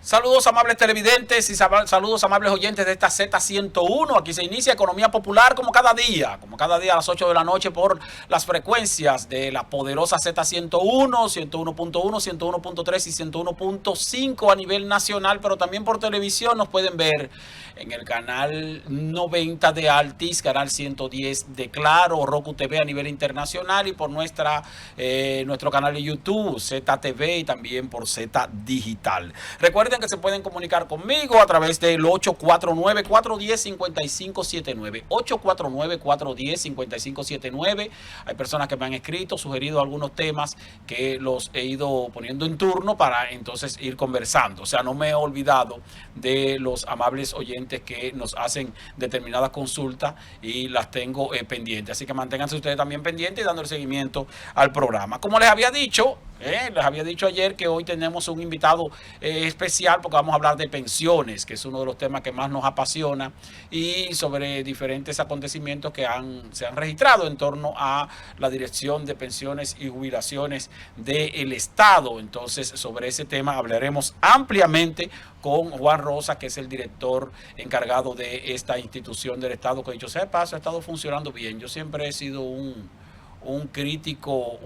Saludos amables televidentes y saludos amables oyentes de esta Z101. Aquí se inicia Economía Popular como cada día a las 8 de la noche por las frecuencias de la poderosa Z101, 101.1, 101.3 y 101.5 a nivel nacional, pero también por televisión nos pueden ver en el canal 90 de Altis, canal 110 de Claro, Roku TV a nivel internacional y por nuestro canal de YouTube, ZTV y también por Z Digital. Recuerden que se pueden comunicar conmigo a través del 849-410-5579. 849-410-5579. Hay personas que me han escrito, sugerido algunos temas que los he ido poniendo en turno para entonces ir conversando. O sea, no me he olvidado de los amables oyentes que nos hacen determinadas consultas y las tengo pendientes. Así que manténganse ustedes también pendientes y dando el seguimiento al programa. Como les había dicho ayer que hoy tenemos un invitado especial porque vamos a hablar de pensiones, que es uno de los temas que más nos apasiona, y sobre diferentes acontecimientos que se han registrado en torno a la Dirección de Pensiones y Jubilaciones del Estado. Entonces, sobre ese tema hablaremos ampliamente con Juan Rosa, que es el director encargado de esta institución del Estado, que dicho sea de paso, ha estado funcionando bien. Yo siempre he sido un crítico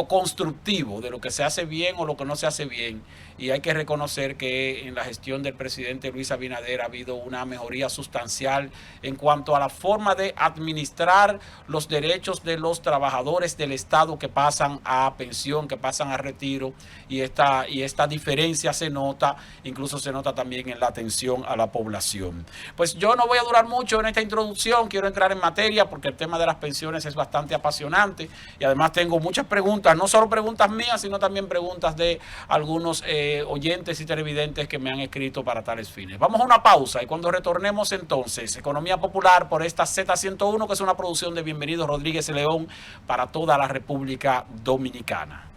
constructivo de lo que se hace bien o lo que no se hace bien, y hay que reconocer que en la gestión del presidente Luis Abinader ha habido una mejoría sustancial en cuanto a la forma de administrar los derechos de los trabajadores del Estado que pasan a pensión, que pasan a retiro, y esta diferencia se nota, incluso se nota también en la atención a la población. Pues yo no voy a durar mucho en esta introducción, quiero entrar en materia porque el tema de las pensiones es bastante apasionante. Y además tengo muchas preguntas, no solo preguntas mías, sino también preguntas de algunos oyentes y televidentes que me han escrito para tales fines. Vamos a una pausa y cuando retornemos entonces, Economía Popular por esta Z101, que es una producción de Bienvenido Rodríguez León para toda la República Dominicana.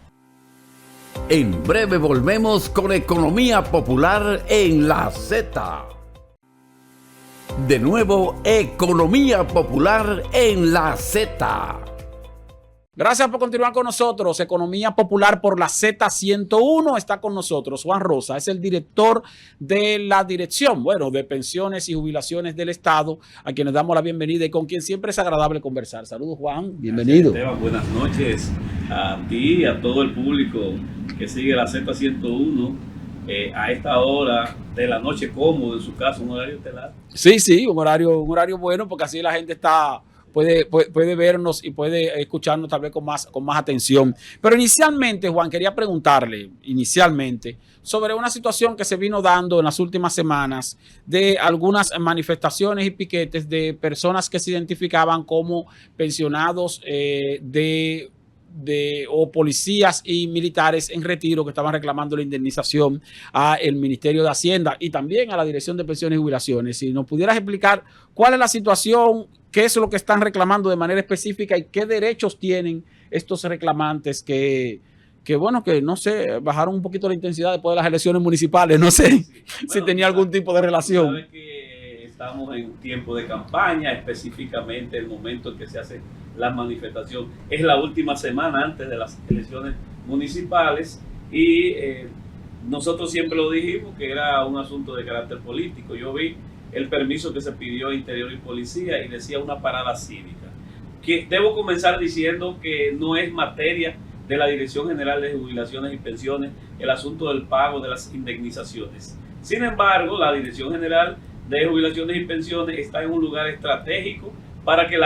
En breve volvemos con Economía Popular en la Z. De nuevo, Economía Popular en la Z. Gracias por continuar con nosotros. Economía Popular por la Z101. Está con nosotros Juan Rosa, es el director de la Dirección, de Pensiones y Jubilaciones del Estado, a quienes damos la bienvenida y con quien siempre es agradable conversar. Saludos, Juan, bienvenido. Gracias, Esteban. Buenas noches a ti y a todo el público que sigue la Z101 a esta hora de la noche, cómodo en su casa, un horario estelar. Sí, un horario bueno, porque así la gente puede vernos y puede escucharnos tal vez con más atención. Pero inicialmente, Juan, quería preguntarle sobre una situación que se vino dando en las últimas semanas de algunas manifestaciones y piquetes de personas que se identificaban como pensionados o policías y militares en retiro que estaban reclamando la indemnización al Ministerio de Hacienda y también a la Dirección de Pensiones y Jubilaciones. Si nos pudieras explicar cuál es la situación, qué es lo que están reclamando de manera específica y qué derechos tienen estos reclamantes que no sé, bajaron un poquito la intensidad después de las elecciones municipales. No sé si tenía algún tipo de relación. Sabes que estamos en tiempo de campaña, específicamente el momento en que se hace la manifestación es la última semana antes de las elecciones municipales y nosotros siempre lo dijimos que era un asunto de carácter político. Yo vi el permiso que se pidió a Interior y Policía y decía una parada cívica. Que debo comenzar diciendo que no es materia de la Dirección General de Jubilaciones y Pensiones el asunto del pago de las indemnizaciones. Sin embargo, la Dirección General de Jubilaciones y Pensiones está en un lugar estratégico para que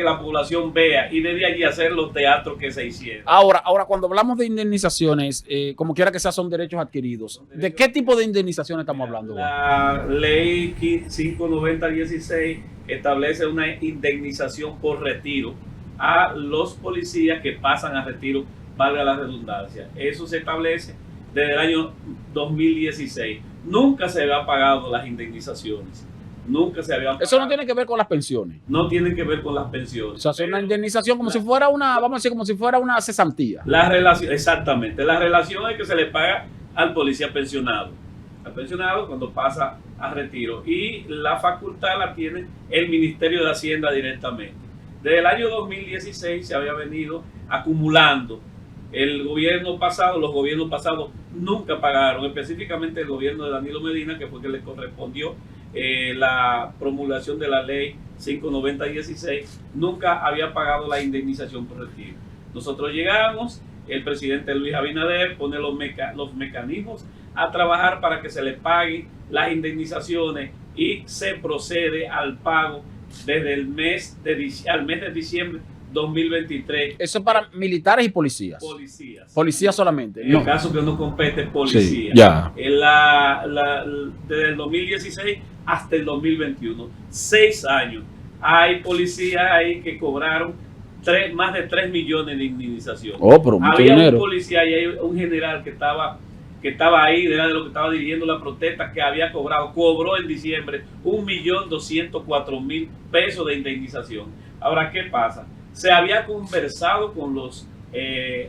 la población vea y desde allí hacer los teatros que se hicieron. Ahora, cuando hablamos de indemnizaciones, como quiera que sea, son derechos adquiridos. ¿De qué tipo de indemnizaciones estamos hablando? La ley 590-16 establece una indemnización por retiro a los policías que pasan a retiro, valga la redundancia. Eso se establece desde el año 2016. Nunca se habían pagado las indemnizaciones. Nunca se habían pagado. Eso no tiene que ver con las pensiones. No tiene que ver con las pensiones. O sea, es una indemnización como si fuera como si fuera una cesantía. Exactamente. La relación es que se le paga al policía pensionado. Al pensionado cuando pasa a retiro. Y la facultad la tiene el Ministerio de Hacienda directamente. Desde el año 2016 se había venido acumulando. Los gobiernos pasados nunca pagaron, específicamente el gobierno de Danilo Medina, que fue que le correspondió la promulgación de la ley 59016, nunca había pagado la indemnización por retiro. Nosotros llegamos, el presidente Luis Abinader pone los mecanismos a trabajar para que se le paguen las indemnizaciones y se procede al pago desde el mes al mes de diciembre 2023. Eso es para militares y policías. Policías solamente. En el caso que no compete, policía. Sí, ya. Desde el 2016 hasta el 2021, 6 años. Hay policías ahí que cobraron más de 3 millones de indemnización. Oh, pero mucho Había dinero. un policía y hay un general que estaba ahí, era de lo que estaba dirigiendo la protesta, que cobró en diciembre 1.204.000 pesos de indemnización. Ahora, ¿qué pasa? Se había conversado con los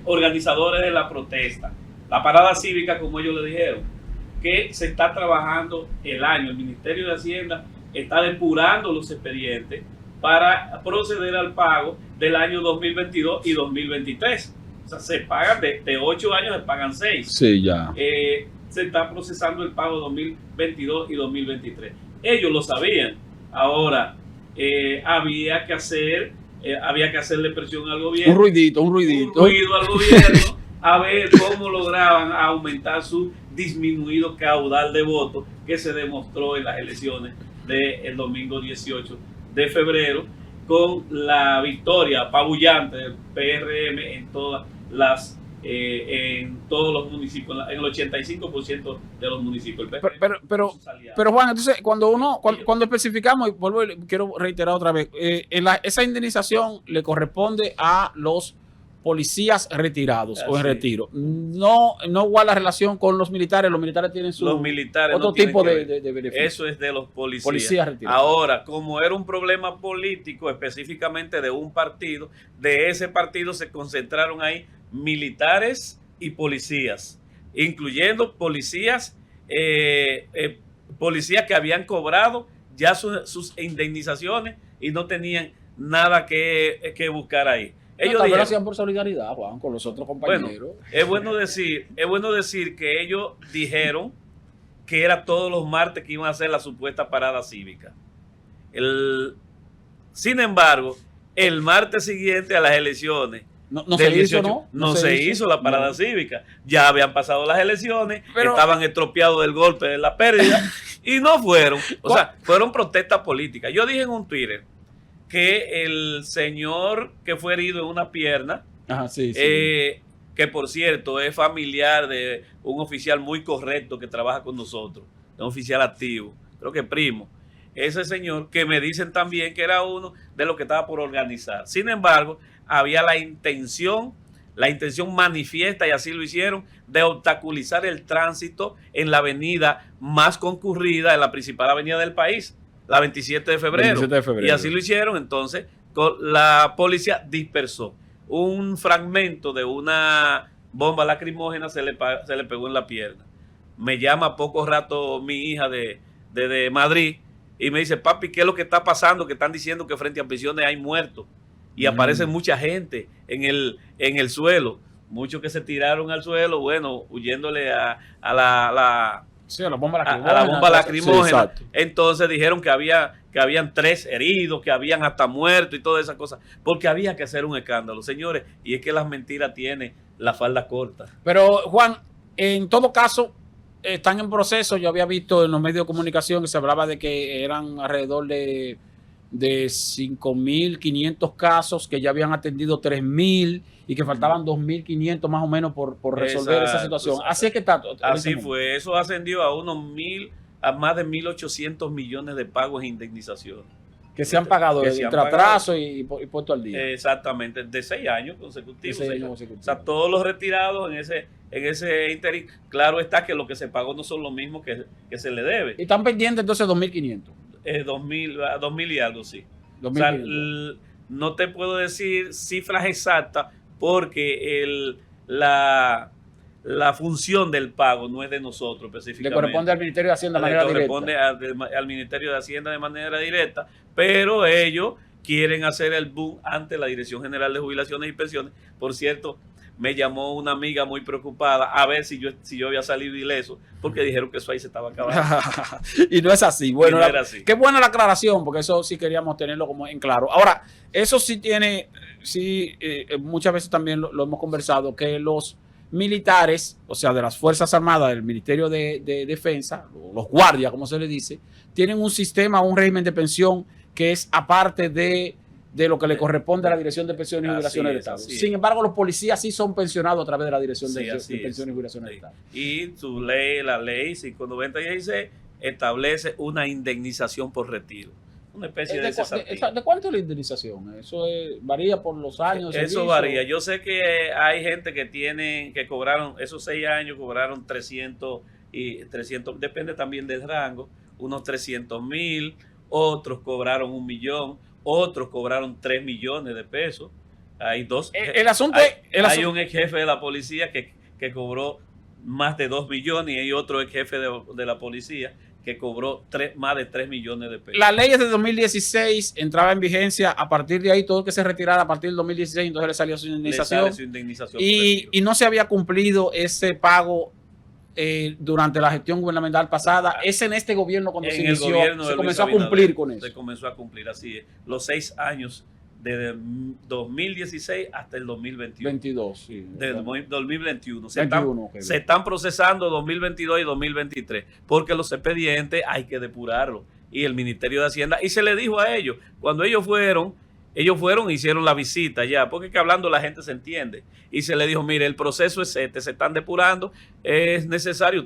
organizadores de la protesta, la parada cívica, como ellos le dijeron, que se está trabajando el Ministerio de Hacienda está depurando los expedientes para proceder al pago del año 2022 y 2023. O sea, se pagan de 8 años, se pagan 6. Sí, ya. Se está procesando el pago 2022 y 2023. Ellos lo sabían. Ahora, había que hacerle presión al gobierno. Un ruido al gobierno a ver cómo lograban aumentar su disminuido caudal de votos que se demostró en las elecciones del domingo 18 de febrero, con la victoria apabullante del PRM en todos los municipios, en el 85% de los municipios. Pero Juan, entonces cuando especificamos, y vuelvo y quiero reiterar otra vez, esa indemnización le corresponde a los policías retirados o en retiro. No guarda relación con los militares tienen otro tipo de beneficio. Eso es de los policías retirados. Ahora, como era un problema político específicamente de un partido, de ese partido se concentraron ahí militares y policías, incluyendo policías que habían cobrado ya sus indemnizaciones y no tenían nada que buscar ahí. Ellos también lo hacían por solidaridad, Juan, con los otros compañeros. Bueno, es bueno decir que ellos dijeron que era todos los martes que iban a hacer la supuesta parada cívica. Sin embargo, el martes siguiente a las elecciones no se hizo la parada cívica. Ya habían pasado las elecciones, estaban estropeados del golpe de la pérdida y no fueron. O sea, fueron protestas políticas. Yo dije en un Twitter que el señor que fue herido en una pierna, que por cierto es familiar de un oficial muy correcto que trabaja con nosotros, un oficial activo, creo que primo, ese señor que me dicen también que era uno de los que estaba por organizar. Sin embargo, había la intención manifiesta, y así lo hicieron, de obstaculizar el tránsito en la avenida más concurrida, en la principal avenida del país, la 27 de febrero. Y así lo hicieron. Entonces la policía dispersó un fragmento de una bomba lacrimógena, se le pegó en la pierna. Me llama poco rato mi hija de Madrid y me dice: papi, ¿qué es lo que está pasando? Que están diciendo que frente a prisiones hay muertos y aparece mucha gente en el suelo, muchos que se tiraron al suelo, bueno, huyéndole a la bomba lacrimógena. Sí, entonces dijeron que habían 3 heridos, que habían hasta muertos y todas esas cosas, porque había que hacer un escándalo, señores, y es que las mentiras tienen la falda corta. Pero Juan, en todo caso, están en proceso. Yo había visto en los medios de comunicación que se hablaba de que eran alrededor de 5.500 casos, que ya habían atendido 3.000 y que faltaban 2.500 más o menos por resolver esa situación. Así es que está. Así fue. Eso ascendió a más de 1.800 millones de pagos e indemnizaciones. Que se han pagado entre atraso y puesto al día. Exactamente, de 6 años consecutivos. O sea, todos los retirados en ese interín. Claro está que lo que se pagó no son lo mismo que se le debe. Y están pendientes entonces 2.500. 2.000 y algo, sí. 2.000. O sea, no te puedo decir cifras exactas porque la función del pago no es de nosotros específicamente. Le corresponde al Ministerio de Hacienda de manera directa. Le corresponde al Ministerio de Hacienda de manera directa, pero ellos quieren hacer el boom ante la Dirección General de Jubilaciones y Pensiones. Por cierto, me llamó una amiga muy preocupada a ver si yo había salido ileso, porque dijeron que eso ahí se estaba acabando. Y no es así. Bueno, no era así. Qué buena la aclaración, porque eso sí queríamos tenerlo como en claro. Ahora, eso sí tiene, muchas veces también lo hemos conversado, que los militares, o sea, de las Fuerzas Armadas, del Ministerio de Defensa, los guardias, como se le dice, tienen un sistema, un régimen de pensión que es aparte de lo que le corresponde a la Dirección de Pensiones y Jubilaciones del Estado. Sin embargo, los policías sí son pensionados a través de la Dirección de Pensiones y Jubilaciones del Estado. Y la ley 590 establece una indemnización por retiro. Una especie de cesantía. ¿De cuánto es la indemnización? ¿Eso varía por los años? Eso varía. Yo sé que hay gente que cobraron, esos 6 años cobraron 300, depende también del rango, unos 300,000, otros cobraron 1 millón, otros cobraron 3 millones de pesos. Hay dos. Hay un ex jefe de la policía que cobró más de 2 millones y hay otro ex jefe de la policía que cobró más de 3 millones de pesos. La ley es de 2016, entraba en vigencia. A partir de ahí, todo el que se retirara a partir del 2016, entonces le salió su indemnización. Y no se había cumplido ese pago durante la gestión gubernamental pasada. Es en este gobierno cuando se inició, se comenzó a cumplir con eso. Se comenzó a cumplir, así es. Los 6 años desde 2016 hasta el 2021. 22, sí. Desde 2021. Se están procesando 2022 y 2023 porque los expedientes hay que depurarlos. Y el Ministerio de Hacienda, y se le dijo a ellos, cuando ellos fueron e hicieron la visita ya, porque que hablando la gente se entiende. Y se le dijo, mire, el proceso es se están depurando, es necesario,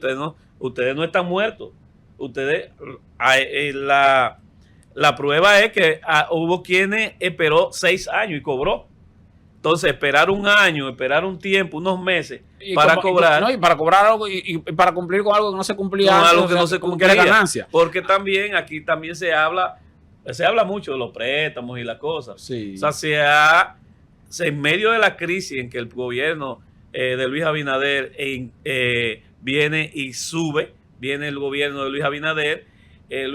ustedes no están muertos. Ustedes, la prueba es que hubo quienes esperó 6 años y cobró. Entonces, esperar 1 año, esperar un tiempo, unos meses para cobrar. Y para cobrar algo y para cumplir con algo que no se cumplía. Con algo que no se cumplía. Ganancia. Porque también aquí también se habla mucho de los préstamos y las cosas. Sí. O sea, en medio de la crisis en que el gobierno de Luis Abinader viene y sube, viene el gobierno de Luis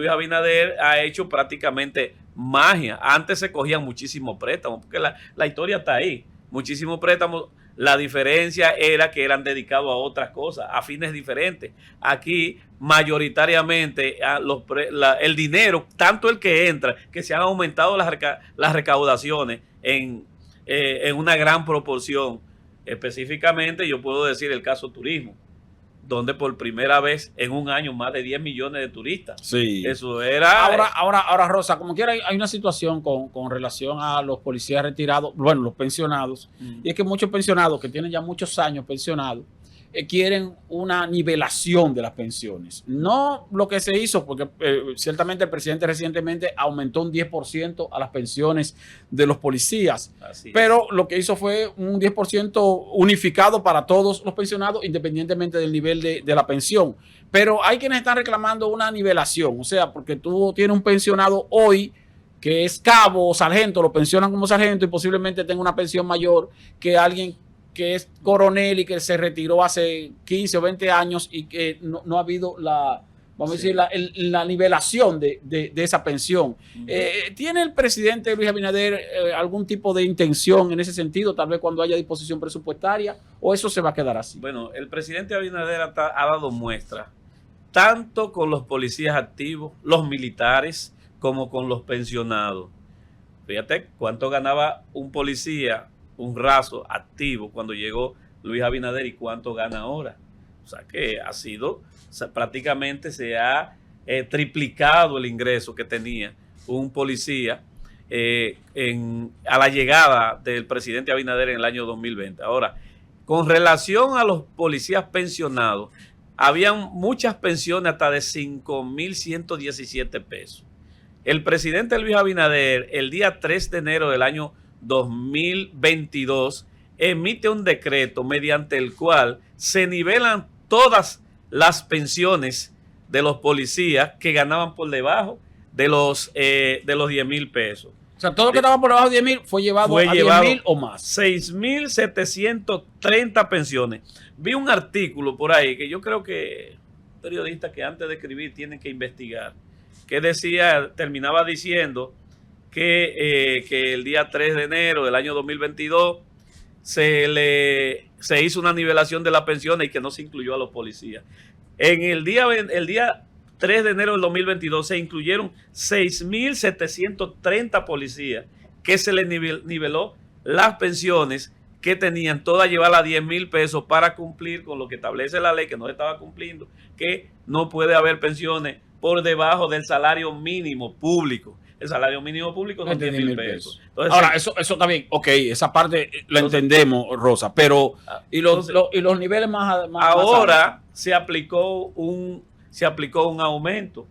Abinader ha hecho prácticamente magia. Antes se cogían muchísimos préstamos, porque la historia está ahí. Muchísimos préstamos. La diferencia era que eran dedicados a otras cosas, a fines diferentes. Aquí, mayoritariamente, el dinero, tanto el que entra, que se han aumentado las recaudaciones en una gran proporción. Específicamente, yo puedo decir el caso turismo, donde por primera vez en 1 año más de 10 millones de turistas. Sí. Eso era. Ahora, Rosa, como quiera, hay una situación con relación a los policías retirados, bueno, los pensionados, y es que muchos pensionados que tienen ya muchos años pensionados quieren una nivelación de las pensiones. No lo que se hizo, porque ciertamente el presidente recientemente aumentó un 10% a las pensiones de los policías, pero lo que hizo fue un 10% unificado para todos los pensionados, independientemente del nivel de la pensión. Pero hay quienes están reclamando una nivelación, o sea, porque tú tienes un pensionado hoy que es cabo o sargento, lo pensionan como sargento y posiblemente tenga una pensión mayor que alguien que es coronel y que se retiró hace 15 o 20 años y que no ha habido vamos a decir, la nivelación de esa pensión. ¿Tiene el presidente Luis Abinader algún tipo de intención en ese sentido, tal vez cuando haya disposición presupuestaria, o eso se va a quedar así? Bueno, el presidente Abinader ha dado muestra, tanto con los policías activos, los militares, como con los pensionados. Fíjate cuánto ganaba un policía, un raso activo cuando llegó Luis Abinader y cuánto gana ahora. O sea que prácticamente se ha triplicado el ingreso que tenía un policía a la llegada del presidente Abinader en el año 2020. Ahora, con relación a los policías pensionados, habían muchas pensiones hasta de 5,117 pesos. El presidente Luis Abinader, el día 3 de enero del año 2022, emite un decreto mediante el cual se nivelan todas las pensiones de los policías que ganaban por debajo de los 10,000 pesos. O sea, todo lo que estaba por debajo de 10,000 fue llevado a 10,000 o más. 6,730 pensiones. Vi un artículo por ahí que yo creo que periodistas que antes de escribir tienen que investigar, que terminaba diciendo que el día 3 de enero del año 2022 se hizo una nivelación de las pensiones y que no se incluyó a los policías. En el día 3 de enero del 2022 se incluyeron 6.730 policías que se les niveló las pensiones que tenían todas llevarlas a 10.000 pesos para cumplir con lo que establece la ley, que no estaba cumpliendo, que no puede haber pensiones por debajo del salario mínimo público. El salario mínimo público son 10.000 pesos. Entonces, ahora, eso está bien. Ok, esa parte la entendemos, Rosa, pero ¿y los niveles más ahora se aplicó un aumento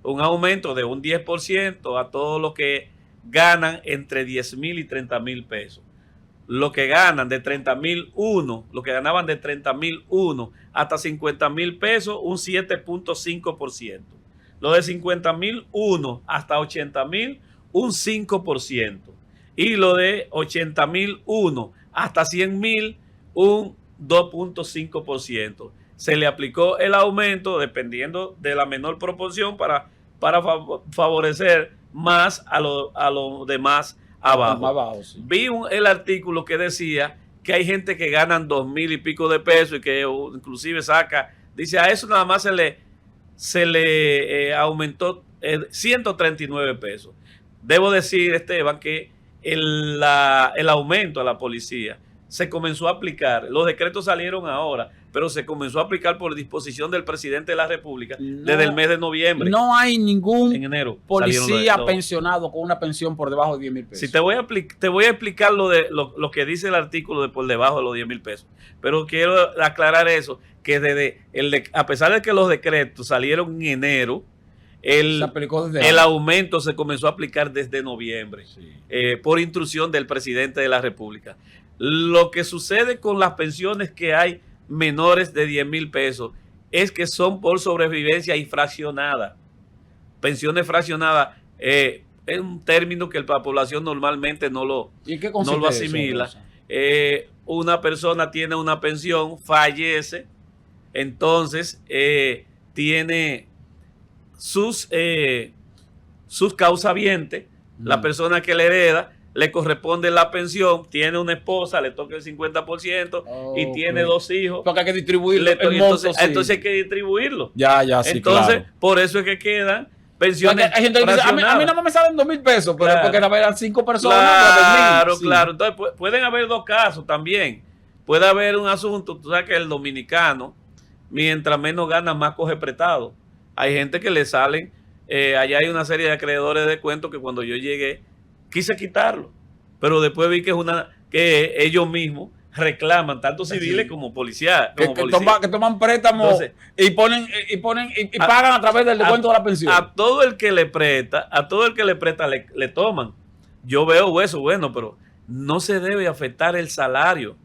de un 10% a todos los que ganan entre 10.000 y 30.000 pesos. Los que ganan de 30.001, los que ganaban de 30.001 hasta 50.000 pesos, un 7.5%. Los de 50.001 hasta 80.000, un 5%. Y lo de 80.001 hasta 100.000, un 2.5%. Se le aplicó el aumento dependiendo de la menor proporción para favorecer más a los demás abajo. Sí. Vi el artículo que decía que hay gente que ganan 2.000 y pico de pesos y que inclusive dice a eso nada más se le aumentó 139 pesos. Debo decir, Esteban, que el aumento a la policía se comenzó a aplicar, los decretos salieron ahora, pero se comenzó a aplicar por disposición del presidente de la República desde el mes de noviembre. No hay ningún en enero policía pensionado con una pensión por debajo de 10.000 pesos. Sí, te voy a explicar lo que dice el artículo de por debajo de los 10.000 pesos. Pero quiero aclarar eso, que a pesar de que los decretos salieron en enero, el aumento se comenzó a aplicar desde noviembre, sí, por instrucción del presidente de la República. Lo que sucede con las pensiones que hay menores de 10.000 pesos es que son por sobrevivencia y fraccionada. Pensiones fraccionadas es un término que la población normalmente no lo asimila. Una persona tiene una pensión, fallece, entonces tiene sus causavientes, la persona que le hereda, le corresponde la pensión, tiene una esposa, le toca el 50% y tiene 2 hijos. Porque hay que distribuirlo. Entonces hay que distribuirlo. Sí, entonces, claro. Por eso es que quedan pensiones. Hay gente que dice, a mí no me salen 2.000 pesos, pero claro, porque eran 5 personas. Claro, sí, claro. Entonces pueden haber 2 casos también. Puede haber un asunto, tú sabes que el dominicano, mientras menos gana, más coge prestado. Hay gente que le salen, allá hay una serie de acreedores de descuento que cuando yo llegué, quise quitarlo, pero después vi que ellos mismos reclaman, tanto civiles como policías. Que toman préstamos. Entonces, y pagan a través del descuento de la pensión. A todo el que le presta, le toman. Yo veo eso, bueno, pero no se debe afectar el salario.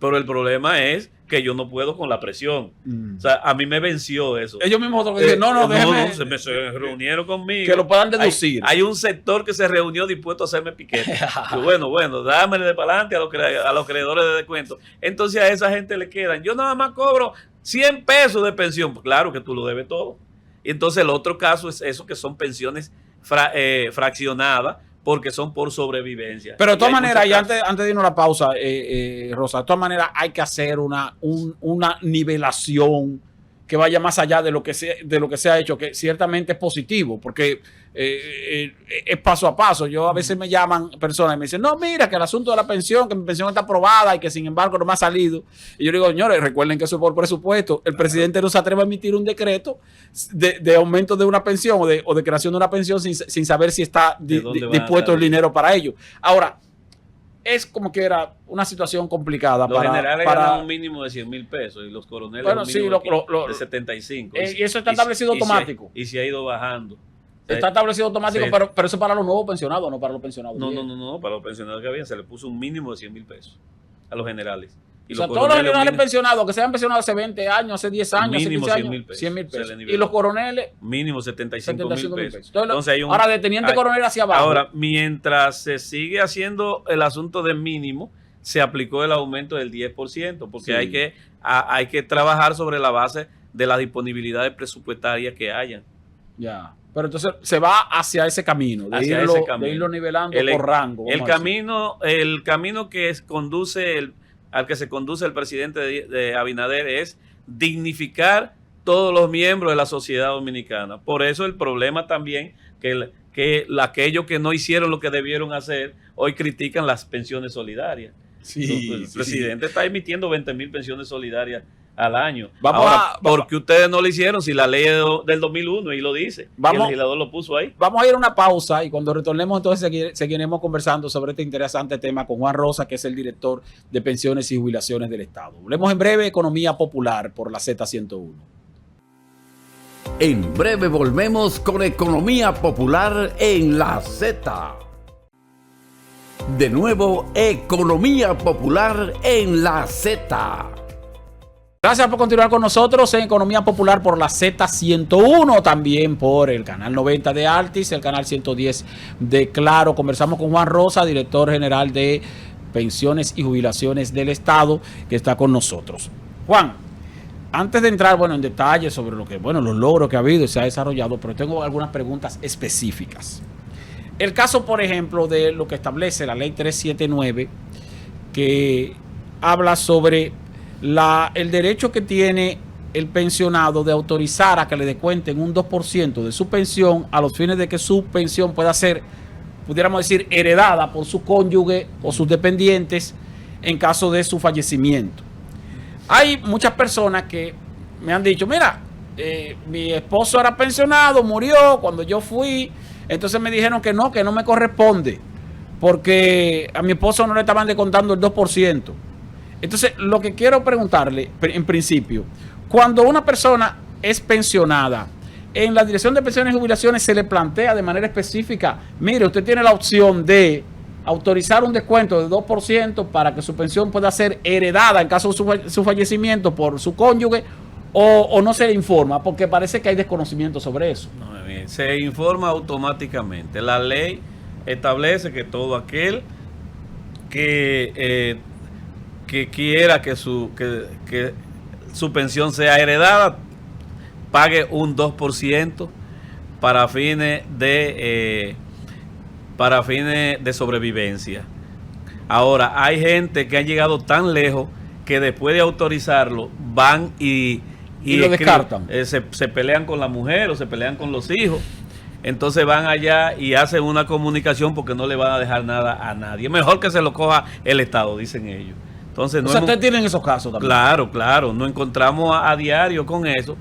Pero el problema es que yo no puedo con la presión. O sea, a mí me venció eso. Ellos mismos dicen, déjeme. Se reunieron conmigo. Que lo puedan deducir. Hay un sector que se reunió dispuesto a hacerme piquete. Bueno, dámele de para adelante a los creadores de descuento. Entonces a esa gente le quedan. Yo nada más cobro 100 pesos de pensión. Pues claro que tú lo debes todo. Y entonces el otro caso es eso, que son pensiones fraccionadas, porque son por sobrevivencia. Pero de todas maneras, y antes de irnos a la pausa, Rosa, de todas maneras hay que hacer una nivelación que vaya más allá de lo que se ha hecho, que ciertamente es positivo, porque es paso a paso. Yo a veces me llaman personas y me dicen, no, mira, que el asunto de la pensión, que mi pensión está aprobada y que sin embargo no me ha salido. Y yo digo, señores, recuerden que eso es por presupuesto. El presidente no se atreve a emitir un decreto de aumento de una pensión o de creación de una pensión sin saber si está dispuesto el dinero para ello. Ahora, es como que era una situación complicada. Los generales ganan un mínimo de 100.000 pesos y los coroneles un mínimo de 75. Y eso está establecido automático. Y se ha ido bajando. Está establecido automático, sí. pero eso es para los nuevos pensionados, no para los pensionados. No, para los pensionados que había se le puso un mínimo de 100.000 pesos a los generales. Y todos los generales pensionados, que se han pensionado hace 20 años, hace 10 años, mínimo hace 15 años, 100.000 pesos. Y los coroneles, mínimo 75.000 pesos. Entonces ahora, de teniente coronel hacia abajo. Ahora, mientras se sigue haciendo el asunto del mínimo, se aplicó el aumento del 10%, porque sí, hay que trabajar sobre la base de las disponibilidades presupuestarias que hayan. Ya. Pero entonces se va hacia ese camino, de irlo nivelando por rango. El camino que conduce al que se conduce el presidente de Abinader es dignificar todos los miembros de la sociedad dominicana. Por eso el problema también que aquellos que no hicieron lo que debieron hacer hoy critican las pensiones solidarias. Sí, el presidente está emitiendo 20,000 pensiones solidarias al año. Porque ustedes no lo hicieron, si la ley del 2001 y lo dice, el legislador lo puso ahí. Vamos a ir a una pausa y cuando retornemos entonces seguiremos conversando sobre este interesante tema con Juan Rosa, que es el director de pensiones y jubilaciones del Estado. Volvemos en breve, Economía Popular por la Z101. En breve volvemos con Economía Popular en la Z. De nuevo, Economía Popular en la Z. Gracias por continuar con nosotros en Economía Popular por la Z101, también por el canal 90 de Altis, el canal 110 de Claro. Conversamos con Juan Rosa, director general de Pensiones y Jubilaciones del Estado, que está con nosotros. Juan, antes de entrar en detalle sobre los logros que ha habido y se ha desarrollado, pero tengo algunas preguntas específicas. El caso, por ejemplo, de lo que establece la ley 379, que habla sobre el derecho que tiene el pensionado de autorizar a que le descuenten un 2% de su pensión a los fines de que su pensión pueda ser, pudiéramos decir, heredada por su cónyuge o sus dependientes en caso de su fallecimiento. Hay muchas personas que me han dicho, mira, mi esposo era pensionado, murió cuando yo fui, entonces me dijeron que no me corresponde, porque a mi esposo no le estaban descontando el 2%. Entonces, lo que quiero preguntarle, en principio, cuando una persona es pensionada, en la Dirección de Pensiones y Jubilaciones se le plantea de manera específica, mire, usted tiene la opción de autorizar un descuento de 2% para que su pensión pueda ser heredada en caso de su fallecimiento por su cónyuge, o no se le informa, porque parece que hay desconocimiento sobre eso. No, se informa automáticamente. La ley establece que todo aquel que quiera que su pensión sea heredada pague un 2% para fines de sobrevivencia. Ahora, hay gente que ha llegado tan lejos que después de autorizarlo van y lo descartan. Se pelean con la mujer o se pelean con los hijos. Entonces van allá y hacen una comunicación porque no le van a dejar nada a nadie. Mejor que se lo coja el Estado, dicen ellos. Entonces, ustedes tienen esos casos también. Claro, nos encontramos a diario con eso.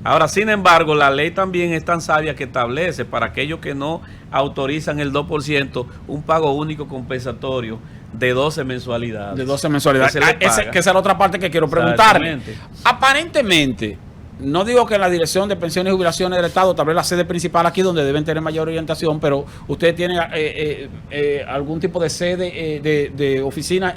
Ahora, sin embargo, la ley también es tan sabia que establece para aquellos que no autorizan el 2% un pago único compensatorio de 12 mensualidades. De 12 mensualidades. Que esa es la otra parte que quiero preguntarle. Aparentemente, no digo que en la Dirección de Pensiones y Jubilaciones del Estado, tal vez la sede principal aquí donde deben tener mayor orientación, pero ustedes tienen algún tipo de sede de oficina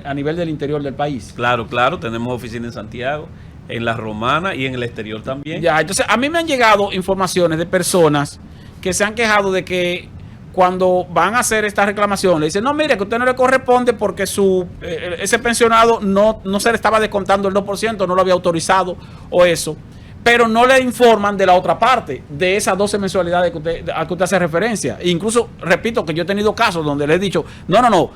a nivel del interior del país. Claro, tenemos oficina en Santiago, en La Romana y en el exterior también. Ya, entonces a mí me han llegado informaciones de personas que se han quejado de que cuando van a hacer esta reclamación le dicen, no, mire, que a usted no le corresponde porque ese pensionado no se le estaba descontando el 2%, no lo había autorizado o eso, pero no le informan de la otra parte, de esas 12 mensualidades a que usted hace referencia. E incluso, repito, que yo he tenido casos donde le he dicho, no,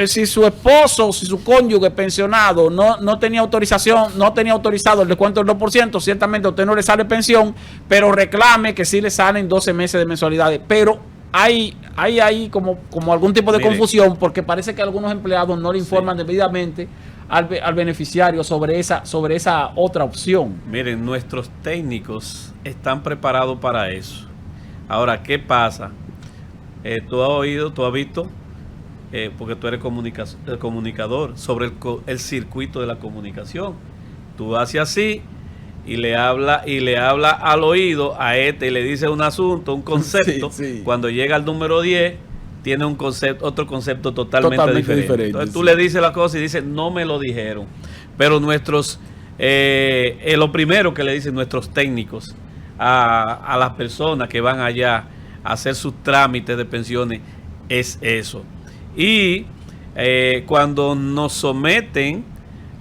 si su esposo, si su cónyuge pensionado no tenía autorización, no tenía autorizado el descuento del 2%, ciertamente a usted no le sale pensión, pero reclame que sí le salen 12 meses de mensualidades. Pero hay como algún tipo de confusión, porque parece que algunos empleados no le informan debidamente al beneficiario sobre esa otra opción. Miren, nuestros técnicos están preparados para eso. Ahora, ¿qué pasa? Tú has visto, porque tú eres comunicador, sobre el circuito de la comunicación. Tú haces así y le habla al oído a y le dice un asunto, un concepto. Sí. Cuando llega al número 10 tiene otro concepto totalmente diferente. Entonces tú le dices la cosa y dice, no me lo dijeron. Pero lo primero que le dicen nuestros técnicos a las personas que van allá a hacer sus trámites de pensiones es eso. Y cuando nos someten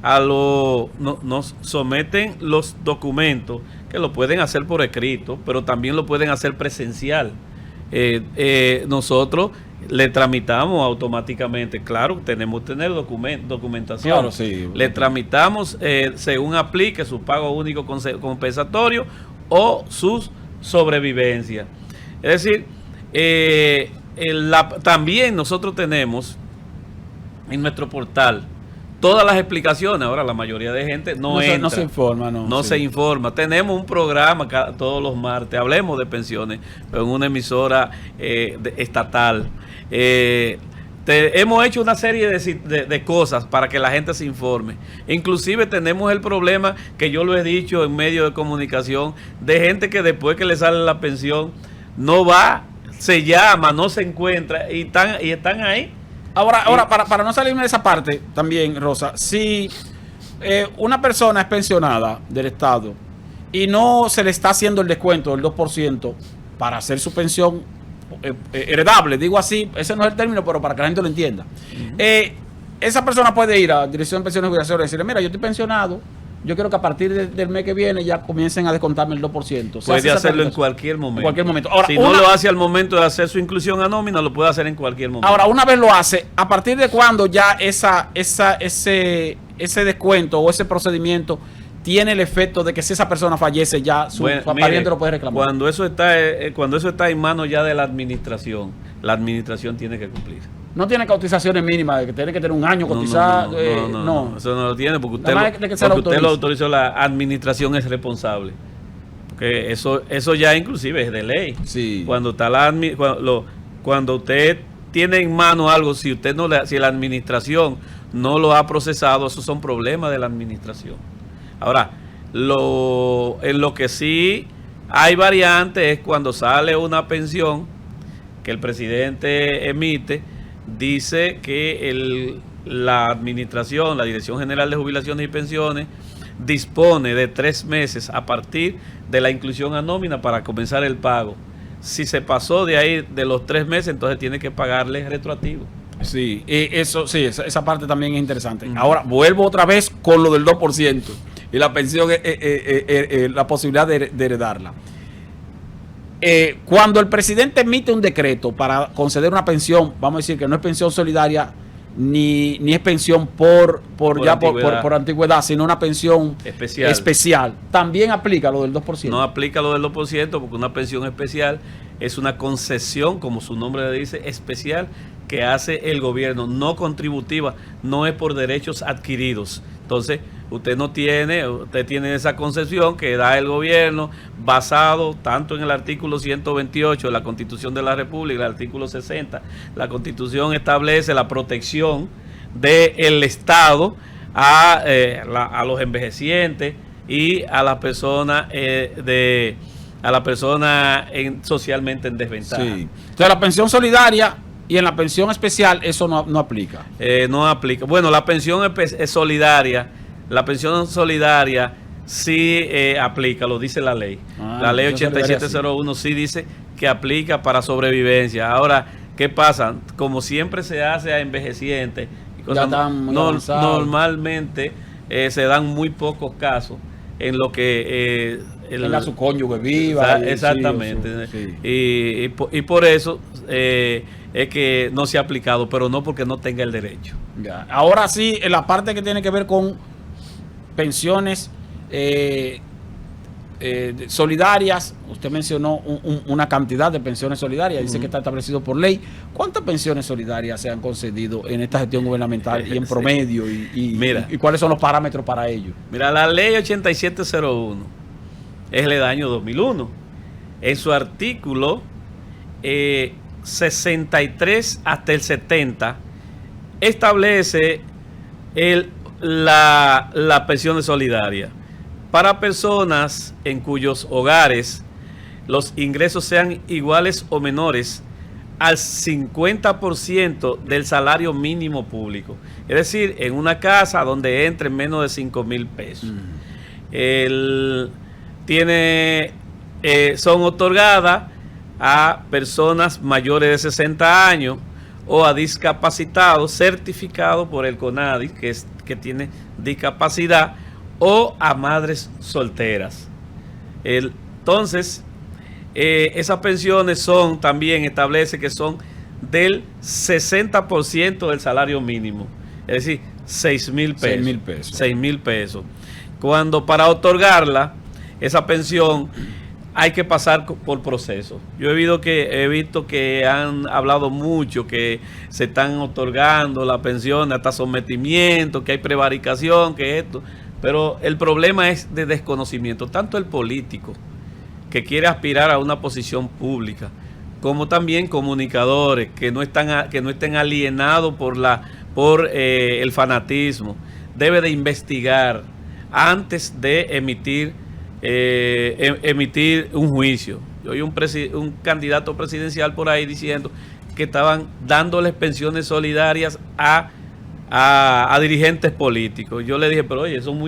nos someten los documentos, que lo pueden hacer por escrito, pero también lo pueden hacer presencial. Nosotros le tramitamos automáticamente, claro, tenemos que tener documentación. Claro, sí. Le tramitamos según aplique su pago único compensatorio o sus sobrevivencia. Es decir, también nosotros tenemos en nuestro portal todas las explicaciones. Ahora la mayoría de gente no se informa. No se informa. Tenemos un programa todos los martes, hablemos de pensiones, en una emisora estatal. Hemos hecho una serie de cosas para que la gente se informe. Inclusive tenemos el problema, que yo lo he dicho en medios de comunicación, de gente que después que le sale la pensión no va, se llama, no se encuentra y están ahí. Ahora para no salirme de esa parte también, Rosa, si una persona es pensionada del Estado y no se le está haciendo el descuento del 2% para hacer su pensión heredable, digo así, ese no es el término, pero para que la gente lo entienda. Esa persona puede ir a la Dirección de Pensiones y Jubilaciones y decirle, mira, yo estoy pensionado, yo quiero que a partir del mes que viene ya comiencen a descontarme el 2%. Puede hacerlo en cualquier momento. En cualquier momento. Ahora, si no lo hace al momento de hacer su inclusión a nómina, lo puede hacer en cualquier momento. Ahora, una vez lo hace, ¿a partir de cuándo ya ese descuento o ese procedimiento tiene el efecto de que si esa persona fallece ya su pariente lo puede reclamar? Cuando eso está en manos ya de la administración tiene que cumplir. No tiene cotizaciones mínimas, de que tiene que tener un año cotizado. No, eso no lo tiene porque usted lo autorizó. La administración es responsable. Porque eso ya inclusive es de ley. Sí. Cuando usted tiene en mano algo, si la administración no lo ha procesado, esos son problemas de la administración. Ahora, en lo que sí hay variantes es cuando sale una pensión que el presidente emite. Dice que la administración, la Dirección General de Jubilaciones y Pensiones, dispone de 3 meses a partir de la inclusión a nómina para comenzar el pago. Si se pasó de ahí, de los 3 meses, entonces tiene que pagarle retroactivo. Sí, eso sí, esa parte también es interesante. Ahora, vuelvo otra vez con lo del 2% y la pensión, la posibilidad de heredarla. Cuando el presidente emite un decreto para conceder una pensión, vamos a decir que no es pensión solidaria ni es pensión por antigüedad, sino una pensión especial, también aplica lo del 2%. No aplica lo del 2% porque una pensión especial es una concesión, como su nombre le dice, especial, que hace el gobierno, no contributiva, no es por derechos adquiridos. Entonces, usted tiene esa concesión que da el gobierno basado tanto en el artículo 128 de la Constitución de la República, el artículo 60. La Constitución establece la protección del Estado a los envejecientes y a las personas socialmente en desventaja. Sí. Entonces, la pensión solidaria y en la pensión especial eso no aplica. No aplica. Bueno, la pensión solidaria. La pensión solidaria sí aplica, lo dice la ley. La ley 8701 sí dice que aplica para sobrevivencia. Ahora, ¿qué pasa? Como siempre se hace a envejecientes, normalmente se dan muy pocos casos en lo que tenga su cónyuge viva. Exactamente. Sí. Y por eso es que no se ha aplicado, pero no porque no tenga el derecho. Ya. Ahora sí, en la parte que tiene que ver con pensiones solidarias, usted mencionó una cantidad de pensiones solidarias, dice que está establecido por ley. ¿Cuántas pensiones solidarias se han concedido en esta gestión gubernamental y en promedio? ¿Y cuáles son los parámetros para ello? Mira, la ley 8701 es del año 2001. En su artículo 63 hasta el 70 establece la pensión solidaria para personas en cuyos hogares los ingresos sean iguales o menores al 50% del salario mínimo público. Es decir, en una casa donde entren menos de 5,000 pesos. Son otorgadas a personas mayores de 60 años o a discapacitados certificados por el CONADI, que tiene discapacidad, o a madres solteras. Entonces, esas pensiones son, también establece que son del 60% del salario mínimo, es decir, 6,000 pesos. 6,000 pesos. 6,000 pesos. Cuando para otorgarla, esa pensión, hay que pasar por procesos. Yo he visto que han hablado mucho, que se están otorgando la pensión hasta sometimiento, que hay prevaricación, que esto. Pero el problema es de desconocimiento. Tanto el político que quiere aspirar a una posición pública, como también comunicadores que no estén alienados por el fanatismo, debe de investigar antes de emitir un juicio. Yo oí un candidato presidencial por ahí diciendo que estaban dándoles pensiones solidarias a dirigentes políticos. Yo le dije, pero oye, son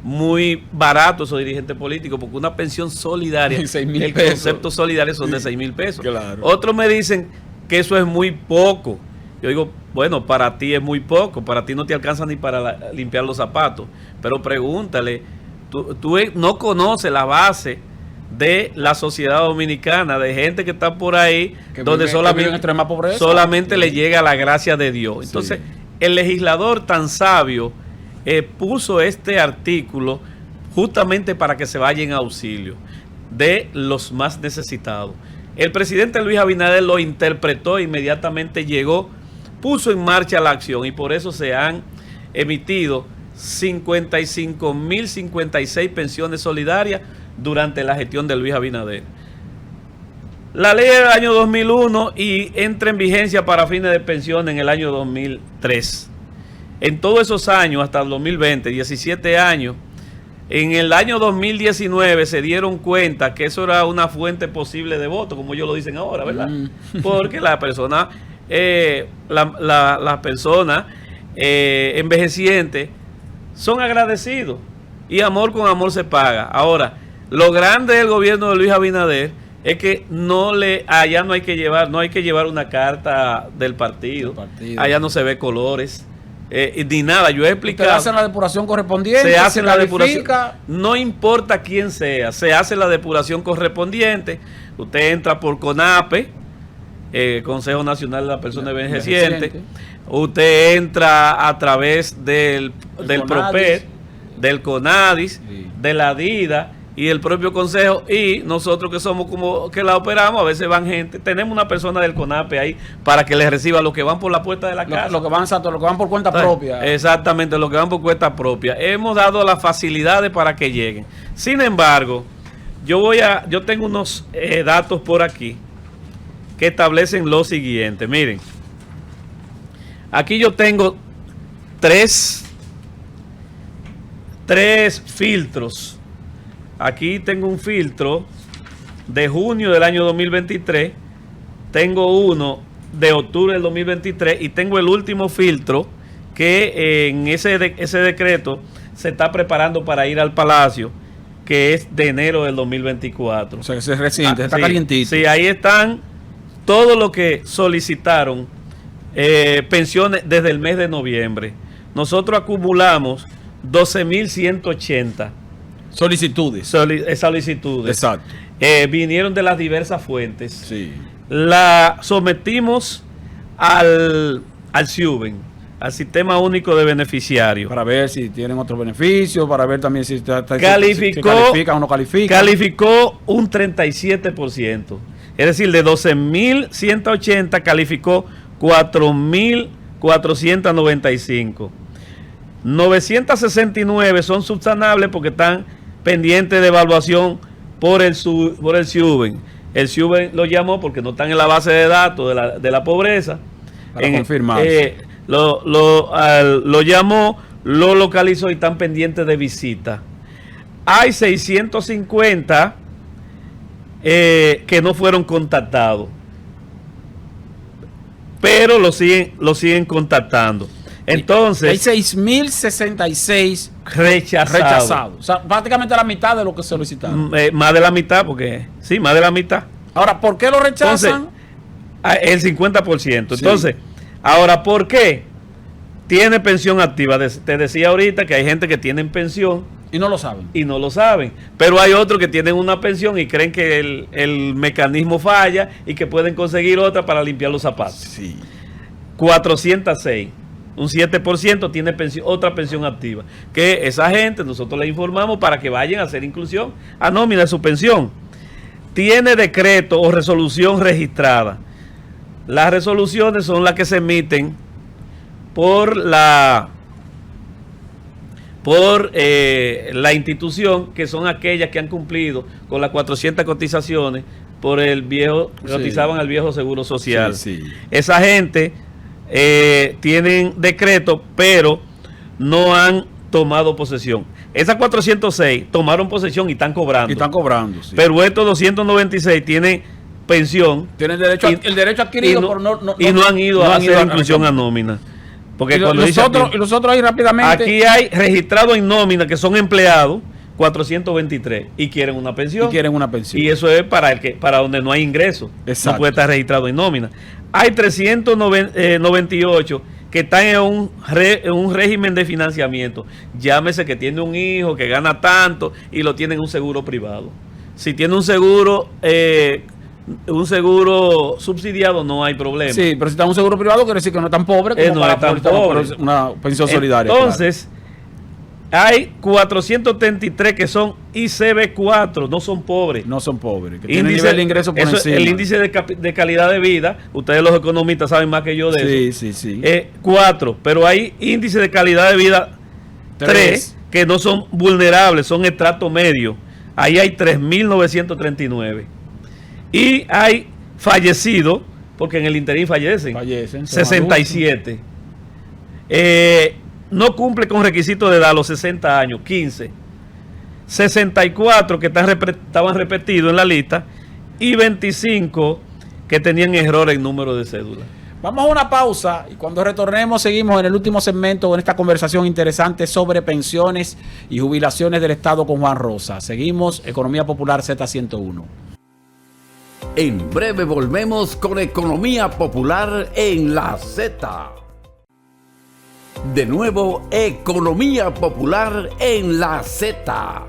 muy baratos esos dirigentes políticos, porque una pensión solidaria, 6,000 el pesos. concepto solidario son de 6,000 pesos. Claro. Otros me dicen que eso es muy poco. Yo digo, bueno, para ti es muy poco, para ti no te alcanza ni para limpiar los zapatos, pero pregúntale, tú no conoces la base de la sociedad dominicana, de gente que está por ahí, Que donde vive en extrema pobreza. solamente le llega la gracia de Dios. Entonces, Sí. el legislador tan sabio puso este artículo justamente para que se vaya en auxilio de los más necesitados. El presidente Luis Abinader lo interpretó, inmediatamente llegó, puso en marcha la acción, y por eso se han emitido 55,056 pensiones solidarias durante la gestión de Luis Abinader. La ley del año 2001 y entra en vigencia para fines de pensión en el año 2003. En todos esos años, hasta el 2020, 17 años, en el año 2019 se dieron cuenta que eso era una fuente posible de voto, como ellos lo dicen ahora, ¿verdad? Porque la persona, las personas envejecientes son agradecidos, y amor con amor se paga. Ahora, lo grande del gobierno de Luis Abinader es que allá no hay que llevar una carta del partido. Allá no se ve colores. Ni nada, yo he explicado. Ustedes hacen la depuración correspondiente, Se hace la depuración, califica. no importa quién sea, se hace la depuración correspondiente. Usted entra por CONAPE, Consejo Nacional de la Persona Envejeciente. Usted entra a través del PROPED, del CONADIS, Sí. de la DIDA y el propio Consejo, y nosotros que somos como que la operamos, a veces van gente, tenemos una persona del CONAPE ahí para que les reciba los que van por la puerta de la casa. Lo que van por cuenta propia. Exactamente, lo que van por cuenta propia. Hemos dado las facilidades para que lleguen. Sin embargo, yo tengo unos datos por aquí que establecen lo siguiente. Miren, aquí yo tengo tres filtros. Aquí tengo un filtro de junio del año 2023, tengo uno de octubre del 2023 y tengo el último filtro que en ese decreto se está preparando para ir al Palacio, que es de enero del 2024. O sea, que es reciente, está Sí, calientito. sí, ahí están todo lo que solicitaron pensiones desde el mes de noviembre. Nosotros acumulamos 12,180 Solicitudes. solicitudes. Exacto. Vinieron de las diversas fuentes. Sí. La sometimos al SIUBEN, al Sistema Único de Beneficiarios. Para ver si tienen otros beneficios, para ver también si Calificó, si califican o no califican. Calificó un 37%. Es decir, de 12,180 calificó 4,495. 969 son subsanables porque están pendientes de evaluación por el SIUBEN. El SIUBEN lo llamó porque no están en la base de datos de la pobreza. Para confirmar. Lo llamó, lo localizó y están pendientes de visita. Hay 650 que no fueron contactados, pero lo siguen contactando. Entonces, hay 6,066 rechazados. O sea, prácticamente la mitad de lo que solicitaron. Más de la mitad, porque sí, más de la mitad. Ahora, ¿por qué lo rechazan? El 50%. Sí. Entonces, ahora, ¿por qué? Tiene pensión activa. Te decía ahorita que hay gente que tiene pensión Y no lo saben. Y no lo saben. Pero hay otros que tienen una pensión y creen que el mecanismo falla y que pueden conseguir otra para limpiar los zapatos. Sí. 406. Un 7% tiene otra pensión activa. Que esa gente nosotros le informamos para que vayan a hacer inclusión a nómina de su pensión. Tiene decreto o resolución registrada. Las resoluciones son las que se emiten por la institución, que son aquellas que han cumplido con las 400 cotizaciones por el viejo, cotizaban al viejo Seguro Social. Sí, sí. Esa gente tienen decreto, pero no han tomado posesión. Esas 406 tomaron posesión y están cobrando. Y están cobrando, sí. Pero estos 296 tienen pensión. Tienen derecho el derecho adquirido, pero no han ido a hacer inclusión a nómina. Porque cuando nosotros ahí rápidamente. Aquí hay registrados en nómina que son empleados 423 y quieren una pensión. Y eso es para donde no hay ingresos. Exacto. No puede estar registrado en nómina. Hay 398 que están en un régimen de financiamiento. Llámese que tiene un hijo que gana tanto y lo tiene en un seguro privado. Si tiene un seguro subsidiado, no hay problema. Sí, pero si está en un seguro privado quiere decir que no es tan pobre como no es tan pobre. Una pensión solidaria. Entonces, hay 433 que son ICB4, no son pobres. No son pobres, que tienen nivel de ingreso por encima. El índice de calidad de vida, ustedes los economistas saben más que yo de eso. Sí. 4, pero hay índice de calidad de vida 3 que no son vulnerables, son estrato medio. Ahí hay 3.939. Y hay fallecidos, porque en el interín fallecen 67. No cumple con requisitos de edad a los 60 años, 15. 64 que estaban repetidos en la lista y 25 que tenían error en número de cédula. Vamos a una pausa y cuando retornemos seguimos en el último segmento en esta conversación interesante sobre pensiones y jubilaciones del Estado con Juan Rosa. Seguimos, Economía Popular Z101. En breve volvemos con Economía Popular en la Z. De nuevo, Economía Popular en la Z.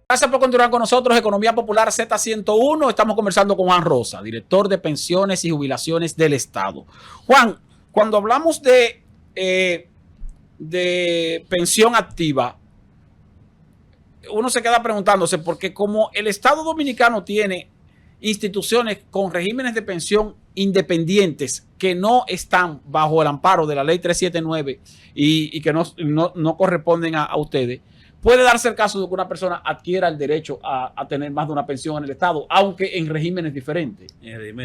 Gracias por continuar con nosotros, Economía Popular Z101. Estamos conversando con Juan Rosa, director de pensiones y jubilaciones del Estado. Juan, cuando hablamos de pensión activa, uno se queda preguntándose, porque como el Estado Dominicano tiene instituciones con regímenes de pensión independientes que no están bajo el amparo de la ley 379 y que no corresponden a ustedes, puede darse el caso de que una persona adquiera el derecho a tener más de una pensión en el Estado, aunque en regímenes diferentes.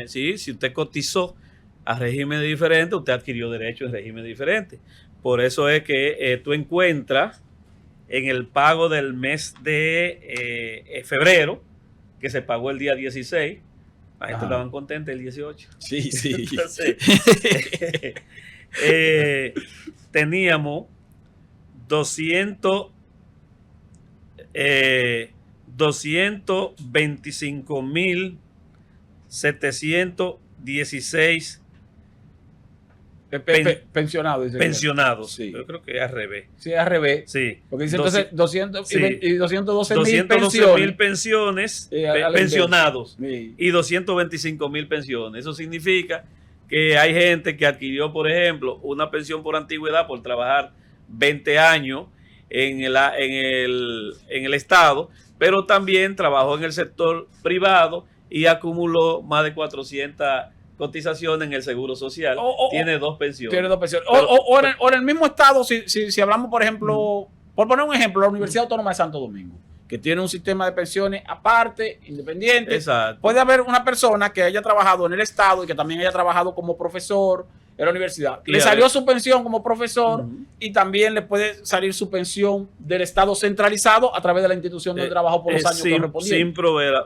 Sí, si usted cotizó a regímenes diferentes, usted adquirió derecho en regímenes diferentes. Por eso es que tú encuentras en el pago del mes de febrero, que se pagó el día 16, la gente estaban contentos el 18. Sí. Entonces, teníamos 225.716 pensionados. Pensionados. Sí. Yo creo que es al revés. Sí, al revés. Sí. Porque dice entonces 212.000 pensiones pensionados sí. Y 225.000 pensiones. Eso significa que hay gente que adquirió, por ejemplo, una pensión por antigüedad por trabajar 20 años en el Estado, pero también trabajó en el sector privado y acumuló más de 400 cotizaciones en el Seguro Social. Tiene dos pensiones. Tiene dos pensiones. O en el mismo Estado, si hablamos, por ejemplo, por poner un ejemplo, la Universidad Autónoma de Santo Domingo, que tiene un sistema de pensiones aparte, independiente. Exacto. Puede haber una persona que haya trabajado en el Estado y que también haya trabajado como profesor en la universidad. Le salió su pensión como profesor y también le puede salir su pensión del Estado centralizado a través de la institución donde trabajó por los años correspondientes.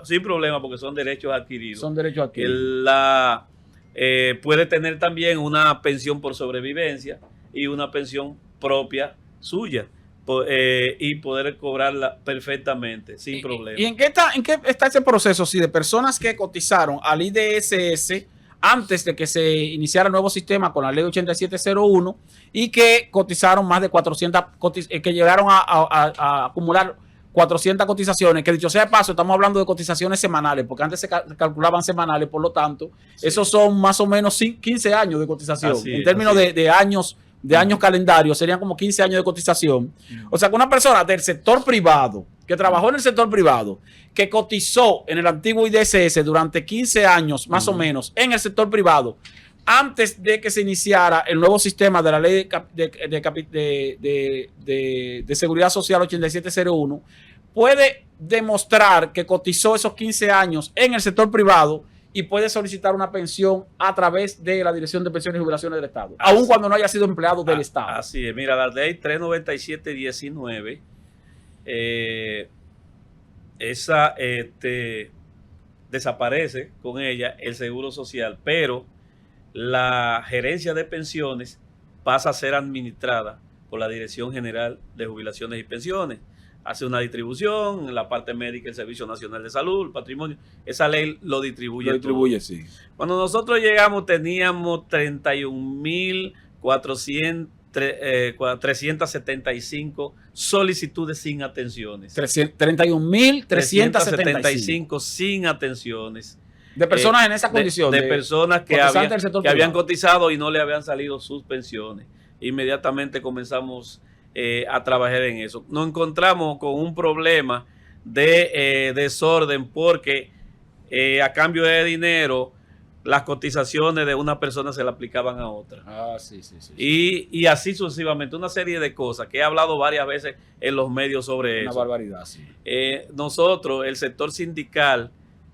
Sin problema, porque son derechos adquiridos. Son derechos adquiridos. Puede tener también una pensión por sobrevivencia y una pensión propia suya. Y poder cobrarla perfectamente, sin problema. ¿Y en qué está ese proceso? Si de personas que cotizaron al IDSS antes de que se iniciara el nuevo sistema con la ley 8701 y que cotizaron más de 400, que llegaron a acumular 400 cotizaciones, que dicho sea de paso, estamos hablando de cotizaciones semanales, porque antes se calculaban semanales, por lo tanto, esos son más o menos 15 años de cotización. En términos de años calendarios, serían como 15 años de cotización. O sea, que una persona del sector privado, que trabajó en el sector privado, que cotizó en el antiguo IDSS durante 15 años, más o menos, en el sector privado, antes de que se iniciara el nuevo sistema de la ley de seguridad social 8701, puede demostrar que cotizó esos 15 años en el sector privado y puede solicitar una pensión a través de la Dirección de Pensiones y Jubilaciones del Estado, aun cuando no haya sido empleado del Estado. Así es, mira, la ley 397-19, esa desaparece con ella el seguro social, pero la gerencia de pensiones pasa a ser administrada por la Dirección General de Jubilaciones y Pensiones. Hace una distribución en la parte médica, el Servicio Nacional de Salud, el patrimonio. Esa ley lo distribuye. Lo distribuye, sí. Cuando nosotros llegamos teníamos 31.375 solicitudes sin atenciones. 31.375 sin atenciones. De personas en esa condición. De personas que habían cotizado y no le habían salido sus pensiones. Inmediatamente comenzamos a trabajar en eso. Nos encontramos con un problema de desorden porque a cambio de dinero las cotizaciones de una persona se le aplicaban a otra. Sí. Y así sucesivamente, una serie de cosas que he hablado varias veces en los medios sobre eso. Una barbaridad, sí. Nosotros, el sector sindical,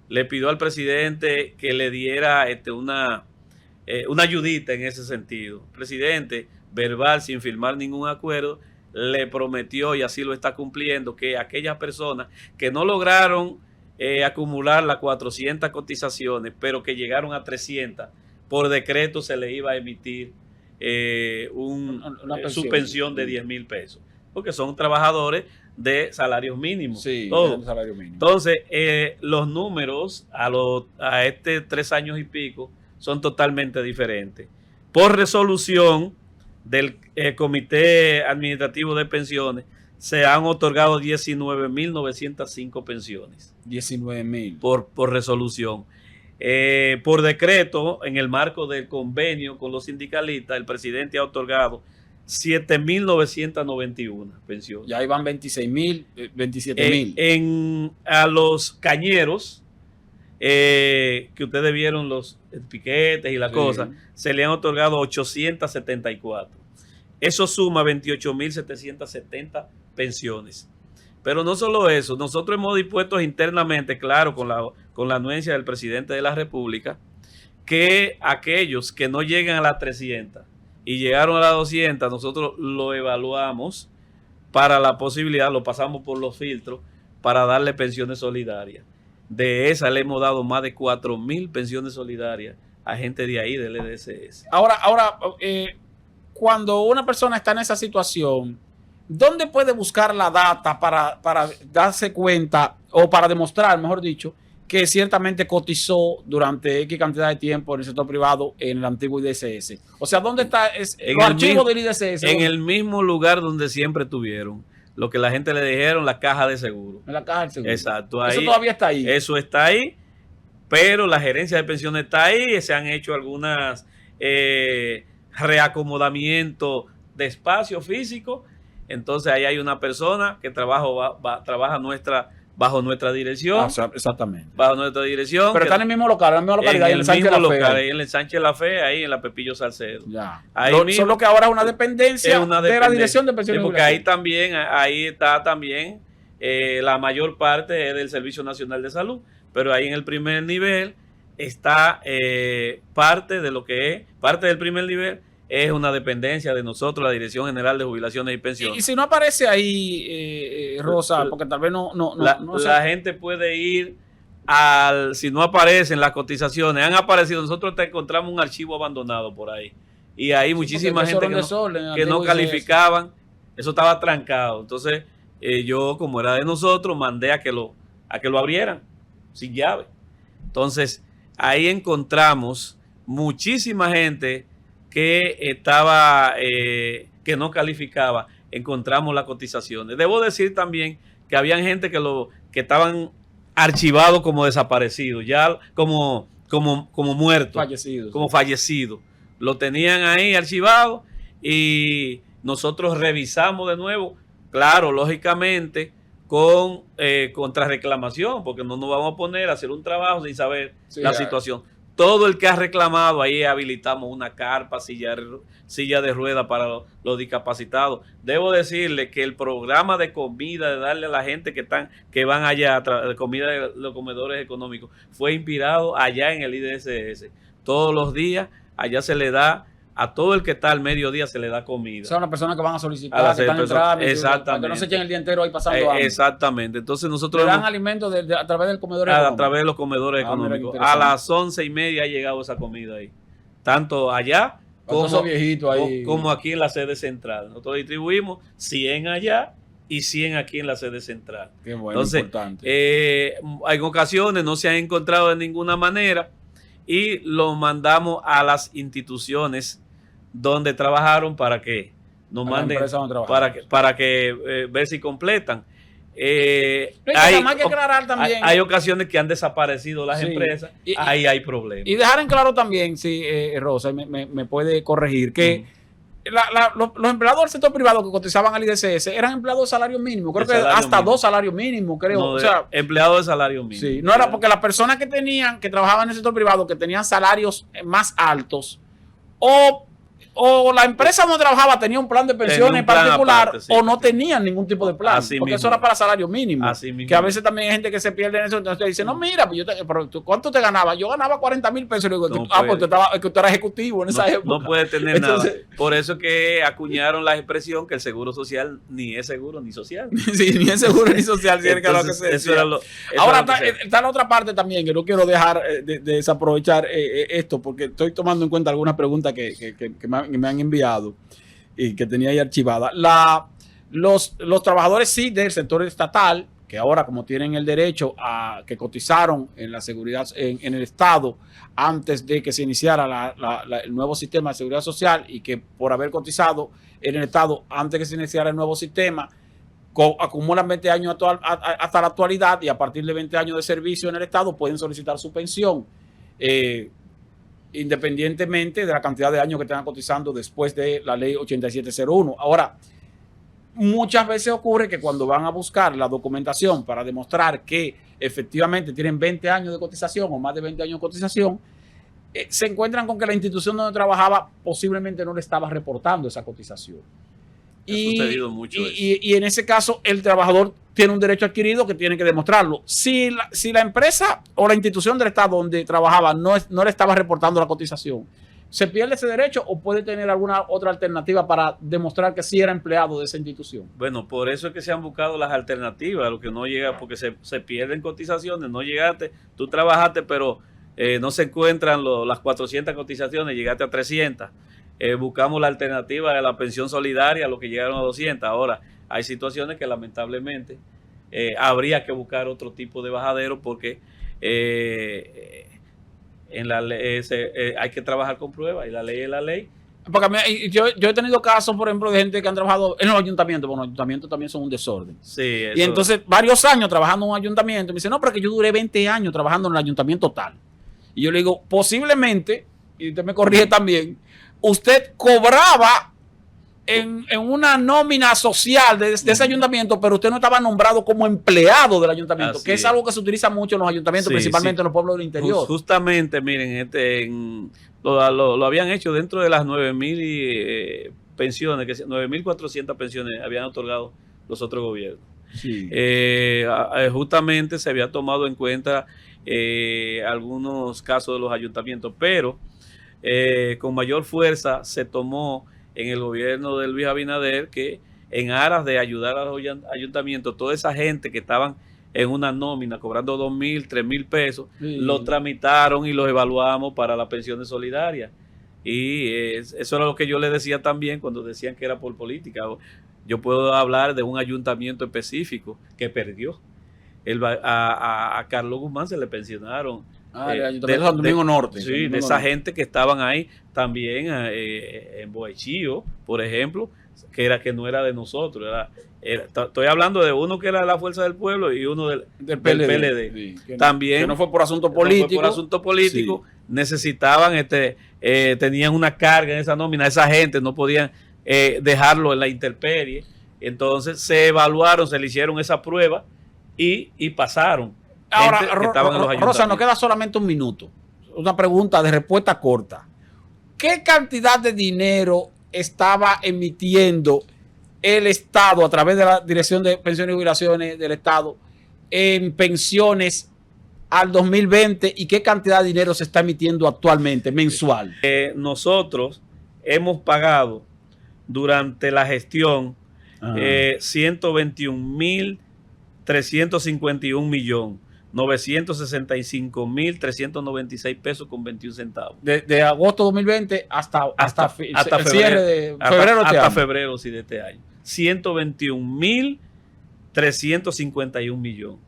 le pidió al presidente que le diera una ayudita en ese sentido. El presidente, verbal, sin firmar ningún acuerdo, le prometió, y así lo está cumpliendo, que aquellas personas que no lograron acumular las 400 cotizaciones, pero que llegaron a 300, por decreto se le iba a emitir su pensión de 10,000 pesos, porque son trabajadores de salarios mínimos. Sí, de salario mínimo. Entonces, los números a 3 años y pico son totalmente diferentes. Por resolución del Comité Administrativo de Pensiones, se han otorgado 19.905 pensiones. 19,000. Por resolución. Por decreto, en el marco del convenio con los sindicalistas, el presidente ha otorgado 7.991 pensiones. Ya ahí van 26,000, 27,000. A los cañeros, que ustedes vieron los piquetes y la cosa, se le han otorgado 874. Eso suma 28.770 pensiones. Pero no solo eso, nosotros hemos dispuesto internamente, claro, con la anuencia del presidente de la República, que aquellos que no llegan a las 300 y llegaron a las 200, nosotros lo evaluamos para la posibilidad, lo pasamos por los filtros para darle pensiones solidarias. De esas le hemos dado más de 4,000 pensiones solidarias a gente de ahí, del EDSS. Ahora, cuando una persona está en esa situación, ¿dónde puede buscar la data para darse cuenta o para demostrar, mejor dicho, que ciertamente cotizó durante X cantidad de tiempo en el sector privado en el antiguo IDSS? O sea, ¿dónde está los archivos del IDSS? En el mismo lugar donde siempre tuvieron. Lo que la gente le dijeron, la caja de seguro. En la caja de seguro. Exacto. Ahí, eso todavía está ahí. Eso está ahí, pero la gerencia de pensiones está ahí. Se han hecho algunas reacomodamientos de espacio físico. Entonces ahí hay una persona que trabaja bajo nuestra dirección. Exactamente. Bajo nuestra dirección. Pero está en el mismo local, en la misma localidad. En el mismo local, ahí en el Sánchez La Fe, ahí en la Pepillo Salcedo. Ya. Solo que ahora es una dependencia de la Dirección de Pensiones. Porque ahí está también la mayor parte es del Servicio Nacional de Salud. Pero ahí en el primer nivel está parte del primer nivel es una dependencia de nosotros, la Dirección General de Jubilaciones y Pensiones. Y si no aparece ahí, Rosa, porque tal vez la gente puede ir si no aparecen las cotizaciones, han aparecido, nosotros te encontramos un archivo abandonado por ahí. Y hay muchísima gente que no calificaban, eso estaba trancado. Entonces, yo, como era de nosotros, mandé a que lo abrieran sin llave. Entonces, ahí encontramos muchísima gente que estaba, que no calificaba, encontramos las cotizaciones. Debo decir también que habían gente que estaban archivados como desaparecidos, ya como muertos, Fallecidos. como fallecidos. Lo tenían ahí archivado y nosotros revisamos de nuevo, claro, lógicamente, con contrarreclamación, porque no nos vamos a poner a hacer un trabajo sin saber la situación. Todo el que ha reclamado, ahí habilitamos una carpa, silla de ruedas para los discapacitados. Debo decirle que el programa de comida, de darle a la gente que van allá, de comida de los comedores económicos, fue inspirado allá en el IDSS. Todos los días allá se le da, a todo el que está al mediodía se le da comida. O sea, una persona que van a solicitar, que están en trámite, exactamente, para que no se echen el día entero ahí pasando hambre. Exactamente. Entonces nosotros le dan alimentos a través del comedor económico. A través de los comedores económicos. A las 11:30 ha llegado esa comida ahí. Tanto allá como aquí en la sede central. Nosotros distribuimos 100 allá y 100 aquí en la sede central. Qué bueno, entonces, importante. En ocasiones no se han encontrado de ninguna manera y lo mandamos a las instituciones donde trabajaron para que nos manden, para que ver si completan. Hay que aclarar también. Hay ocasiones que han desaparecido las empresas, ahí hay problemas. Y dejar en claro también, Rosa, me puede corregir, que los empleados del sector privado que cotizaban al IDSS eran empleados de salario mínimo, creo que hasta mínimo. 2 salarios mínimos, creo. No, o sea, empleados de salario mínimo. Sí, no era porque las personas que trabajaban en el sector privado, que tenían salarios más altos, o la empresa donde trabajaba tenía un plan de pensiones en particular, aparte, o no tenían ningún tipo de plan, porque mismo. Eso era para salario mínimo. Que a veces también hay gente que se pierde en eso, entonces te dice, no, mira, pero ¿cuánto te ganabas? Yo ganaba 40,000 pesos. Y digo, porque usted era ejecutivo en esa época. No puede tener entonces, nada. Por eso que acuñaron la expresión que el seguro social ni es seguro ni social. Sí, ni es seguro ni social. Entonces, eso era ahora está la otra parte también, que no quiero dejar de desaprovechar esto, porque estoy tomando en cuenta algunas preguntas que me han enviado y que tenía ahí archivada. Los trabajadores sí del sector estatal, que ahora como tienen el derecho a que cotizaron en la seguridad en el Estado antes de que se iniciara el nuevo sistema de seguridad social, y que por haber cotizado en el Estado antes de que se iniciara el nuevo sistema acumulan 20 años hasta la actualidad, y a partir de 20 años de servicio en el Estado pueden solicitar su pensión, independientemente de la cantidad de años que estén cotizando después de la ley 8701. Ahora, muchas veces ocurre que cuando van a buscar la documentación para demostrar que efectivamente tienen 20 años de cotización o más de 20 años de cotización, se encuentran con que la institución donde trabajaba posiblemente no le estaba reportando esa cotización. Y en ese caso el trabajador tiene un derecho adquirido que tiene que demostrarlo. Si la empresa o la institución del Estado donde trabajaba no le estaba reportando la cotización, ¿se pierde ese derecho o puede tener alguna otra alternativa para demostrar que sí era empleado de esa institución? Bueno, por eso es que se han buscado las alternativas, lo que no llega, porque se pierden cotizaciones, no llegaste, tú trabajaste, pero no se encuentran las 400 cotizaciones, llegaste a 300. Buscamos la alternativa de la pensión solidaria, lo que llegaron a 200. Ahora, hay situaciones que lamentablemente habría que buscar otro tipo de bajadero, porque en la ley hay que trabajar con pruebas, y la ley es la ley. Porque yo he tenido casos, por ejemplo, de gente que han trabajado en los ayuntamientos. Bueno, los ayuntamientos también son un desorden. Sí, y entonces, varios años trabajando en un ayuntamiento, me dice, no, pero que yo duré 20 años trabajando en el ayuntamiento tal. Y yo le digo, posiblemente, y usted me corrige también, usted cobraba en una nómina social de ese ayuntamiento, pero usted no estaba nombrado como empleado del ayuntamiento, que es algo que se utiliza mucho en los ayuntamientos, principalmente en los pueblos del interior. Justamente, miren, lo habían hecho dentro de las 9,000 pensiones, que 9,400 pensiones habían otorgado los otros gobiernos. Sí. Justamente se había tomado en cuenta algunos casos de los ayuntamientos, pero con mayor fuerza se tomó en el gobierno de Luis Abinader, que en aras de ayudar a los ayuntamientos, toda esa gente que estaban en una nómina cobrando 2,000, 3,000 pesos, lo tramitaron y los evaluamos para las pensiones solidarias. Y eso era lo que yo le decía también cuando decían que era por política. Yo puedo hablar de un ayuntamiento específico que perdió. A Carlos Guzmán se le pensionaron el Ayuntamiento de Santo Domingo Norte. Sí, de esa gente que estaban ahí también en Boachío, por ejemplo, que no era de nosotros. Estoy hablando de uno que era de la Fuerza del Pueblo y uno del PLD. Sí, también, que no fue por asunto político. Sí. Necesitaban, tenían una carga en esa nómina, esa gente no podían dejarlo en la intemperie. Entonces se evaluaron, se le hicieron esa prueba y pasaron. Ahora, Rosa, nos queda solamente un minuto. Una pregunta de respuesta corta. ¿Qué cantidad de dinero estaba emitiendo el Estado a través de la Dirección de Pensiones y Jubilaciones del Estado en pensiones al 2020 y qué cantidad de dinero se está emitiendo actualmente mensual? Nosotros hemos pagado durante la gestión 121.351 millones. 965.396 pesos con 21 centavos. De agosto 2020 hasta febrero, cierre de febrero hasta febrero sí, de este año. 121.351 millones.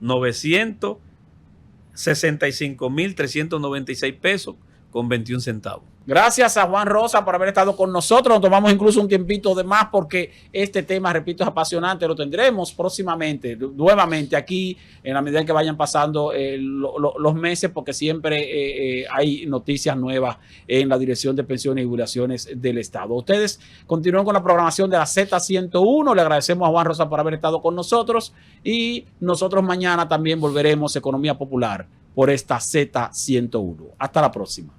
965.396 pesos con 21 centavos. Gracias a Juan Rosa por haber estado con nosotros. Nos tomamos incluso un tiempito de más porque este tema, repito, es apasionante. Lo tendremos próximamente, nuevamente aquí, en la medida en que vayan pasando los meses, porque siempre hay noticias nuevas en la Dirección de Pensiones y Jubilaciones del Estado. Ustedes continúen con la programación de la Z101. Le agradecemos a Juan Rosa por haber estado con nosotros y nosotros mañana también volveremos a Economía Popular por esta Z101. Hasta la próxima.